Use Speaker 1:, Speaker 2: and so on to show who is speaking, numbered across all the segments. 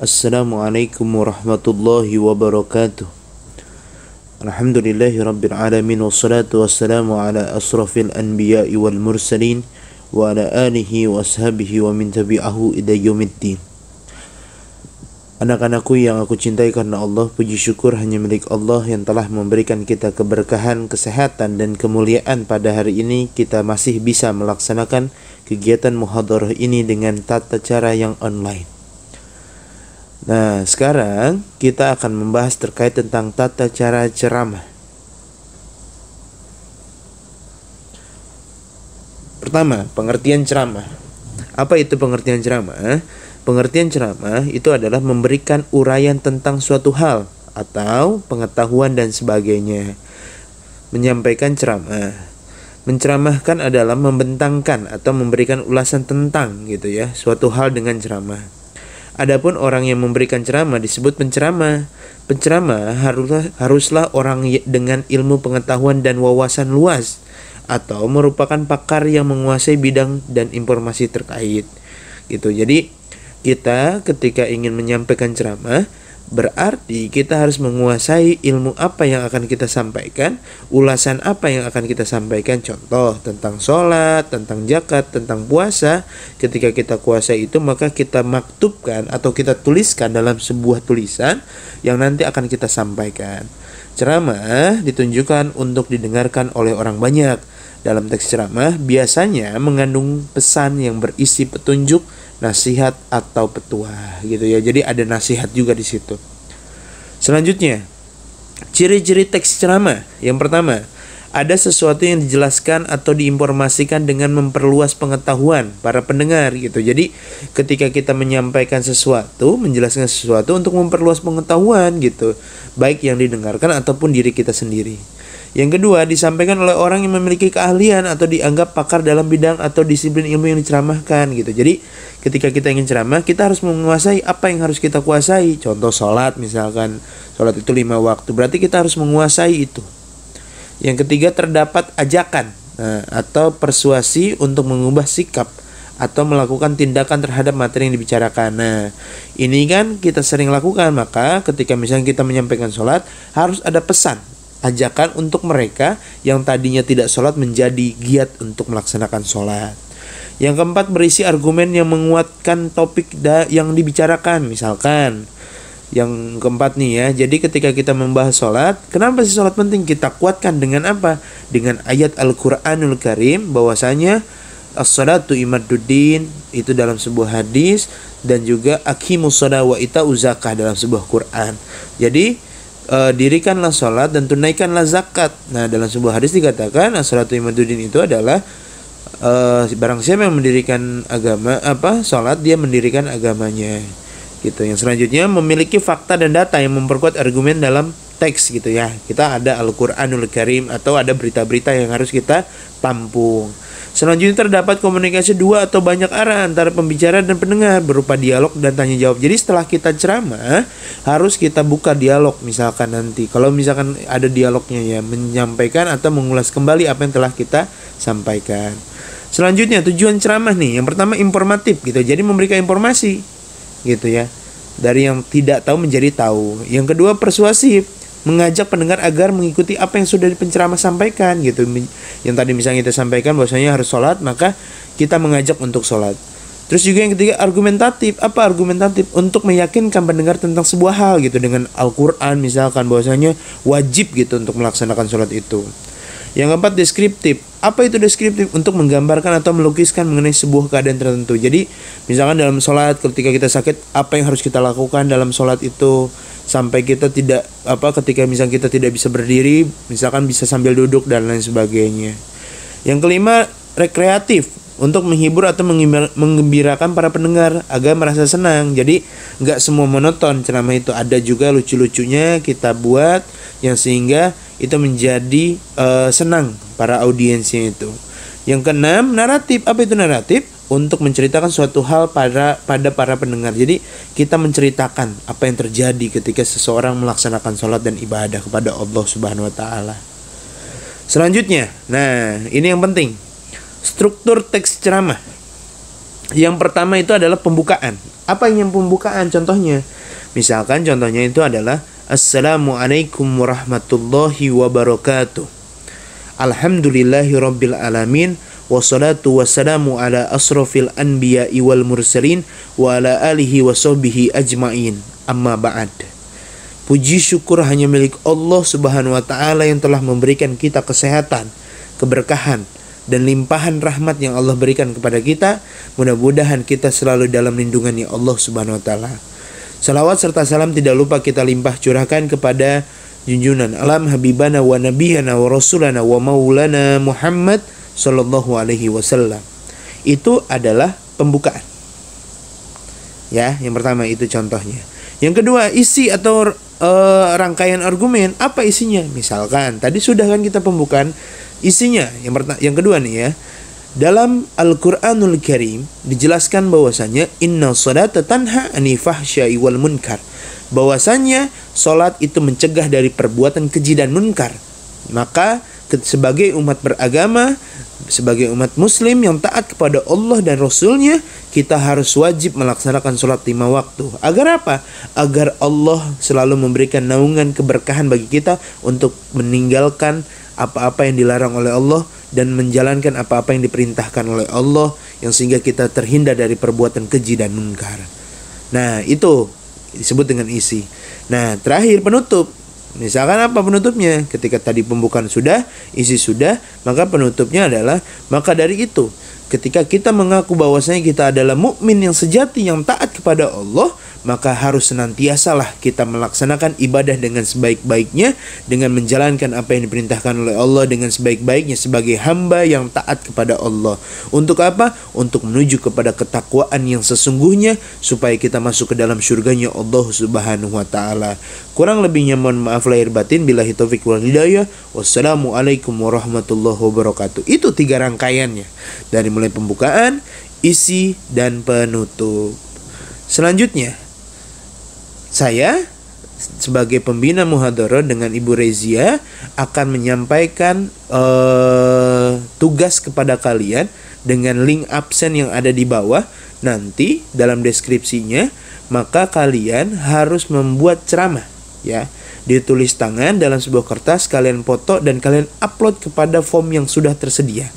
Speaker 1: Assalamualaikum warahmatullahi wabarakatuh. Alhamdulillahi rabbil alamin, wassalatu wassalamu ala asrafil anbiya'i wal mursalin wa ala alihi wa ashabihi wa min tabi'ahu ila yaumiddin. Anak-anakku yang aku cintai karena Allah, puji syukur hanya milik Allah yang telah memberikan kita keberkahan, kesehatan dan kemuliaan pada hari ini. Kita masih bisa melaksanakan kegiatan muhadharah ini dengan tata cara yang online. Nah, sekarang kita akan membahas terkait tentang tata cara ceramah. Pertama, pengertian ceramah. Apa itu pengertian ceramah? Pengertian ceramah itu adalah memberikan uraian tentang suatu hal atau pengetahuan dan sebagainya. Menyampaikan ceramah. Menceramahkan adalah membentangkan atau memberikan ulasan tentang suatu hal dengan ceramah. Adapun orang yang memberikan ceramah disebut penceramah. Penceramah haruslah orang dengan ilmu pengetahuan dan wawasan luas atau merupakan pakar yang menguasai bidang dan informasi terkait. Jadi kita ketika ingin menyampaikan ceramah, berarti kita harus menguasai ilmu apa yang akan kita sampaikan, ulasan apa yang akan kita sampaikan. Contoh tentang sholat, tentang zakat, tentang puasa. Ketika kita kuasai itu, maka kita maktubkan atau kita tuliskan dalam sebuah tulisan yang nanti akan kita sampaikan. Ceramah ditunjukkan untuk didengarkan oleh orang banyak. Dalam teks ceramah biasanya mengandung pesan yang berisi petunjuk, nasihat atau petuah Jadi ada nasihat juga di situ. Selanjutnya, ciri-ciri teks ceramah. Yang pertama, ada sesuatu yang dijelaskan atau diinformasikan dengan memperluas pengetahuan para pendengar Jadi ketika kita menyampaikan sesuatu, menjelaskan sesuatu untuk memperluas pengetahuan baik yang didengarkan ataupun diri kita sendiri. Yang kedua, disampaikan oleh orang yang memiliki keahlian atau dianggap pakar dalam bidang atau disiplin ilmu yang diceramahkan Jadi ketika kita ingin ceramah, kita harus menguasai apa yang harus kita kuasai. Contoh sholat misalkan, sholat itu 5 waktu, berarti kita harus menguasai itu. Yang ketiga, terdapat ajakan atau persuasi untuk mengubah sikap atau melakukan tindakan terhadap materi yang dibicarakan. Nah, ini kan kita sering lakukan. Maka ketika misalnya kita menyampaikan sholat, harus ada pesan, ajakan untuk mereka yang tadinya tidak sholat menjadi giat untuk melaksanakan sholat. Yang keempat, berisi argumen yang menguatkan topik yang dibicarakan. Misalkan yang keempat nih ya, jadi ketika kita membahas sholat, kenapa sih sholat penting? Kita kuatkan dengan apa? Dengan ayat Al-Quranul Karim bahwasanya as-sholatu imaduddin, itu dalam sebuah hadis, dan juga aqimus sholat wa ita'uz zakah dalam sebuah Quran. Jadi dirikanlah sholat dan tunaikanlah zakat. Nah, dalam sebuah hadis dikatakan as-sholatu imaduddin itu adalah barang siapa yang mendirikan sholat, dia mendirikan agamanya Yang selanjutnya, memiliki fakta dan data yang memperkuat argumen dalam teks Kita ada Al-Quranul Karim atau ada berita-berita yang harus kita tampung. Selanjutnya, terdapat komunikasi dua atau banyak arah antara pembicara dan pendengar berupa dialog dan tanya jawab. Jadi setelah kita ceramah, harus kita buka dialog. Misalkan nanti kalau misalkan ada dialognya ya, menyampaikan atau mengulas kembali apa yang telah kita sampaikan. Selanjutnya, tujuan ceramah nih. Yang pertama, informatif Jadi memberikan informasi dari yang tidak tahu menjadi tahu. Yang kedua, persuasif, mengajak pendengar agar mengikuti apa yang sudah penceramah sampaikan Yang tadi misalnya kita sampaikan bahwasanya harus sholat, maka kita mengajak untuk sholat. Terus juga yang ketiga, argumentatif. Apa argumentatif? Untuk meyakinkan pendengar tentang sebuah hal dengan Al-Quran misalkan bahwasanya wajib untuk melaksanakan sholat itu. Yang keempat, deskriptif. Apa itu deskriptif? Untuk menggambarkan atau melukiskan mengenai sebuah keadaan tertentu. Jadi misalkan dalam sholat, ketika kita sakit, apa yang harus kita lakukan dalam sholat itu, sampai kita ketika misalkan kita tidak bisa berdiri, misalkan bisa sambil duduk dan lain sebagainya. Yang kelima, rekreatif. Untuk menghibur atau menggembirakan para pendengar agar merasa senang. Jadi nggak semua monoton ceramah itu, ada juga lucu-lucunya kita buat yang sehingga itu menjadi senang para audiensnya itu. Yang keenam, naratif. Apa itu naratif? Untuk menceritakan suatu hal pada para pendengar. Jadi kita menceritakan apa yang terjadi ketika seseorang melaksanakan sholat dan ibadah kepada Allah Subhanahu wa Ta'ala. Selanjutnya, nah ini yang penting, struktur teks ceramah. Yang pertama itu adalah pembukaan. Apa yang pembukaan? Contohnya, misalkan contohnya itu adalah Assalamualaikum warahmatullahi wabarakatuh. Alhamdulillahi rabbil alamin. Wassalatu wassalamu ala asrafil anbiya'i wal mursalin wa ala alihi wa sahbihi ajma'in. Amma ba'd. Puji syukur hanya milik Allah Subhanahu wa taala yang telah memberikan kita kesehatan, keberkahan dan limpahan rahmat yang Allah berikan kepada kita. Mudah-mudahan kita selalu dalam lindungannya Allah Subhanahu wa taala. Salawat serta salam tidak lupa kita limpah curahkan kepada junjungan alam habibana wa nabiyana wa rasulana wa maulana Muhammad sallallahu alaihi wasallam. Itu adalah pembukaan. Ya, yang pertama itu contohnya. Yang kedua, isi atau rangkaian argumen. Apa isinya? Misalkan tadi sudah kan kita pembukaan, isinya yang kedua nih ya. Dalam Al-Qur'anul Karim dijelaskan bahwasanya inna sholata tanha 'anil fahsya'i wal munkar. Bahwasanya salat itu mencegah dari perbuatan keji dan munkar. Maka sebagai umat beragama, sebagai umat muslim yang taat kepada Allah dan Rasulnya, kita harus wajib melaksanakan sholat 5 waktu. Agar apa? Agar Allah selalu memberikan naungan keberkahan bagi kita untuk meninggalkan apa-apa yang dilarang oleh Allah dan menjalankan apa-apa yang diperintahkan oleh Allah, yang sehingga kita terhindar dari perbuatan keji dan munkar. Nah, itu disebut dengan isi. Nah, terakhir penutup. Misalkan apa penutupnya? Ketika tadi pembukaan sudah, isi sudah, maka penutupnya adalah, maka dari itu ketika kita mengaku bahwasanya kita adalah mukmin yang sejati yang taat kepada Allah, maka harus senantiasalah kita melaksanakan ibadah dengan sebaik-baiknya, dengan menjalankan apa yang diperintahkan oleh Allah dengan sebaik-baiknya sebagai hamba yang taat kepada Allah. Untuk apa? Untuk menuju kepada ketakwaan yang sesungguhnya, supaya kita masuk ke dalam surganya Allah Subhanahu wa taala. Kurang lebihnya mohon maaf lahir batin. Billahi taufik wal hidayah. Wassalamualaikum warahmatullahi wabarakatuh. Itu 3 rangkaiannya, dari mulai pembukaan, isi, dan penutup. Selanjutnya, saya sebagai pembina muhadharah dengan Ibu Rezia akan menyampaikan tugas kepada kalian dengan link absen yang ada di bawah nanti dalam deskripsinya. Maka kalian harus membuat ceramah, ya, ditulis tangan dalam sebuah kertas, kalian foto dan kalian upload kepada form yang sudah tersedia.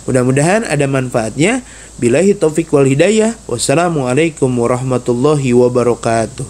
Speaker 1: Mudah-mudahan ada manfaatnya. Billahi taufik wal hidayah. Wassalamualaikum warahmatullahi wabarakatuh.